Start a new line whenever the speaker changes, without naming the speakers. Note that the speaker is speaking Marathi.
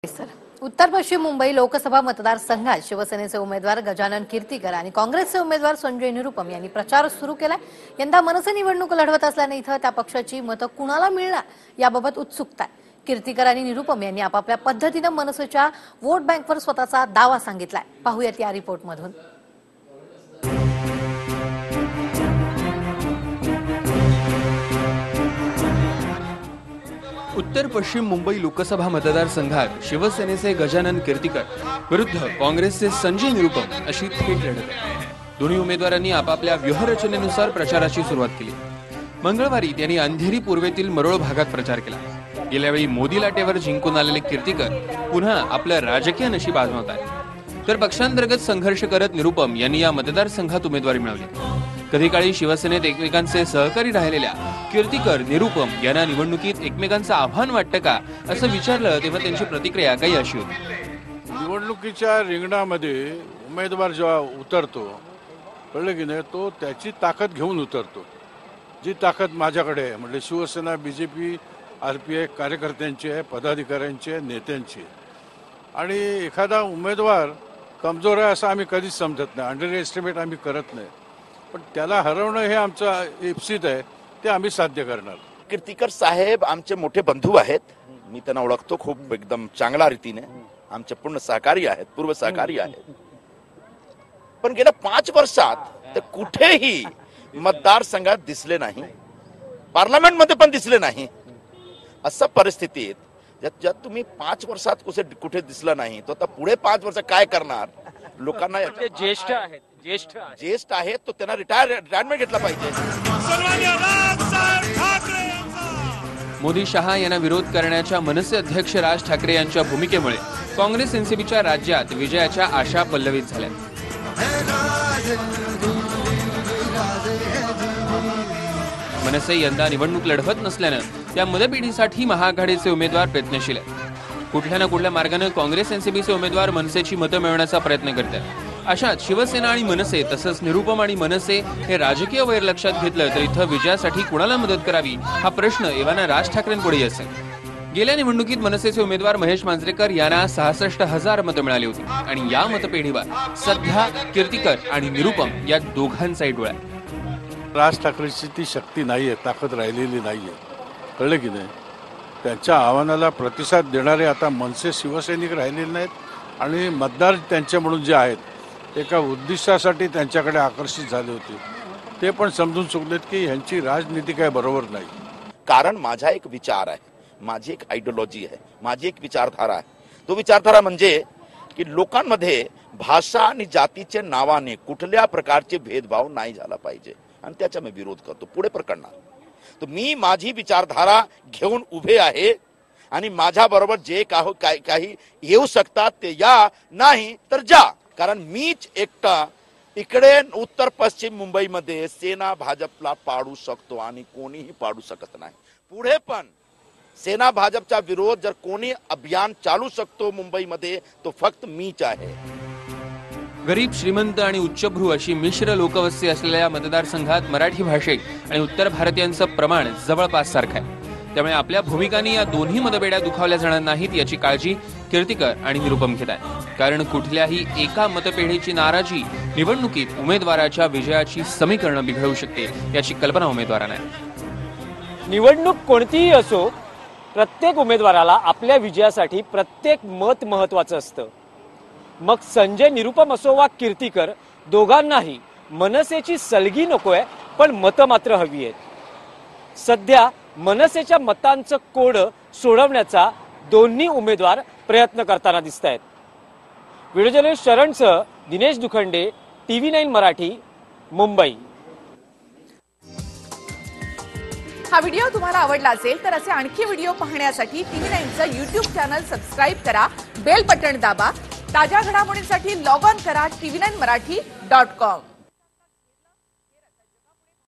उत्तर पश्चिम मुंबई लोकसभा मतदारसंघात शिवसेनेचे उमेदवार गजानन कीर्तीकर आणि काँग्रेसचे उमेदवार संजय निरुपम यांनी प्रचार सुरू केलाय। यंदा मनसे निवडणूक लढवत असल्याने इथं त्या पक्षाची मतं कुणाला मिळणार याबाबत उत्सुकता आहे। कीर्तीकर आणि निरुपम यांनी आपापल्या पद्धतीने मनसेच्या वोट बँकवर स्वतःचा दावा सांगितलाय। पाहूयात या रिपोर्टमधून।
उत्तर पश्चिम मुंबई लोकसभा मतदारसंघात शिवसेनेचे गजानन कीर्तीकर विरुद्ध काँग्रेसचे संजय निरुपम अशी थेट लढत आहे। दोन्ही उमेदवारांनी आपापल्या व्यूहरचनेनुसार प्रचाराची सुरुवात केली। मंगळवारी त्यांनी अंधेरी पूर्वेतील मरोळ भागात प्रचार केला। गेल्यावेळी मोदी लाटेवर जिंकून आलेले कीर्तीकर पुन्हा आपलं राजकीय नशीब आजमावत आहेत, तर पक्षांतर्गत संघर्ष करत निरुपम यांनी या मतदारसंघात उमेदवारी मिळवली। कधी काळी शिवसेनेत एकमेकांचे सहकारी राहिलेल्या कीर्तीकर निरुपम यांना निवडणुकीत एकमेकांचं आव्हान वाटतं का असं विचारलं तेव्हा त्यांची प्रतिक्रिया काही अशी होती।
निवडणुकीच्या रिंगणामध्ये उमेदवार जेव्हा उतरतो, कळलं की नाही, तो त्याची ताकद घेऊन उतरतो। जी ताकद माझ्याकडे आहे म्हणजे शिवसेना, बीजेपी, आरपीआय कार्यकर्त्यांची आहे, पदाधिकाऱ्यांची आहे, नेत्यांची आहे। आणि एखादा उमेदवार कमजोर आहे असं आम्ही कधीच समजत नाही, अंडर एस्टिमेट आम्ही करत नाही, पण त्याला हरवणं हे आमचं इप्सित आहे, ते आम्ही साध्य करणार।
कीर्तीकर साहेब आमचे मोठे बंधू आहेत, मी त्यांना ओळखतो खूप एकदम चांगल्या रीतीने, आमचे पूर्ण सहकारी आहेत, पूर्व सहकारी आहेत। पण गेल्या 5 वर्षात ते कुठेही मतदारसंघात दिसले नाही, पार्लमेंटमध्ये पण दिसले नाही। अशा परिस्थितीत जर तुम्ही 5 वर्षात कुठे दिसला नाही तो आता पुढे 5 वर्ष काय करणार? लोकांना ज्येष्ठ आहेत तो त्यांना रिटायरमेंट घेतला पाहिजे।
मोदी शहा यांना विरोध करण्याच्या मनसे अध्यक्ष राज ठाकरे यांच्या भूमिकेमुळे काँग्रेस एनसीपीच्या राज्यात विजयाच्या आशा पल्लवित झाल्या। मनसे यंदा निवडणूक लढवत नसल्यानं त्या मतपेढीसाठी महाआघाडीचे उमेदवार प्रयत्नशील आहेत। कुठल्या ना कुठल्या मार्गाने काँग्रेस एनसीपीचे उमेदवार मनसेची मतं मिळवण्याचा प्रयत्न करतात। अशात शिवसेना आणि मनसे तसंच निरुपम आणि मनसे हे राजकीय वैर लक्षात घेतलं तर इथं विजयासाठी कुणाला मदत करावी हा प्रश्न एव्हाना राज ठाकरेंपुढे असेल। गेल्या निवडणुकीत मनसेचे उमेदवार महेश मांजरेकर यांना 66,000 मतं मिळाली होती आणि या मतपेढीवर सध्या कीर्तीकर आणि निरुपम या दोघांचाही डोळा आहे।
राज ठाकरेची ती शक्ती नाहीये, ताकद राहिलेली नाहीये, कळलं की नाही। त्यांच्या आव्हानाला प्रतिसाद देणारे आता मनसे शिवसैनिक राहिलेले नाहीत आणि मतदार त्यांच्या म्हणून जे आहेत एका उद्दिष्टासाठी त्यांच्याकडे आकर्षित झाले होते, ते पण समजून चुकलेत की ह्यांची राजनीती काय बरोबर नाही।
कारण माझा एक विचार आहे, माझी एक आयडियोलॉजी आहे, माझी एक विचारधारा आहे। तो विचारधारा म्हणजे की लोकांमध्ये भाषा आणि जातीच्या नावाने कुठल्या प्रकारचे भेदभाव नाही झाला पाहिजे आणि त्याचा मी विरोध करतो, पुढे पण करणार। तर मी माझी विचारधारा घेऊन उभे आहे आणि माझ्या बरोबर जे काही येऊ शकतात ते या, नाही तर जा। कारण मीच एकटा इकडे उत्तर पश्चिम मुंबईमध्ये सेना भाजपला पाडू शकतो आणि कोणीही पाडू शकत नाही। पुढे पण सेना भाजपचा विरोध जर कोणी अभियान चालू शकतो मुंबईमध्ये तो फक्त मीच आहे।
गरीब, श्रीमंत आणि उच्चभ्रू अशी मिश्र लोकवस्ती असलेल्या मतदारसंघात मराठी भाषिक आणि उत्तर भारतीयांचं प्रमाण जवळपास सारखं आहे। त्यामुळे आपल्या भूमिकांनी या दोन्ही मतपेढ्या दुखावल्या जाणार नाहीत याची काळजी कीर्तीकर आणि निरुपम घेत आहेत। कारण कुठल्याही एका मतपेढीची नाराजी निवडणुकीत उमेदवाराच्या विजयाची समीकरणं बिघडवू शकते याची कल्पना उमेदवारांना आहे।
निवडणूक कोणतीही असो, प्रत्येक उमेदवाराला आपल्या विजयासाठी प्रत्येक मत महत्वाचं असतं। मग संजय निरुपम असो वा कीर्तीकर, दोघांनाही मनसेची सलगी नकोय, पण मतं मात्र हवी आहेत। सध्या मनसेच्या मतांचं कोड सोडवण्याचा दोन्ही उमेदवार प्रयत्न करताना दिसत आहेत। व्हिडिओ जर्नलिस्ट शरणसह दिनेश दुखंडे, TV9 मराठी, मुंबई।
हा व्हिडिओ तुम्हाला आवडला असेल तर असे आणखी व्हिडिओ पाहण्यासाठी TV9चं YouTube चॅनल सबस्क्राईब करा, बेल बटन दाबा। ताज्या घडामोडींसाठी लॉग ऑन करा tv9marathi.com।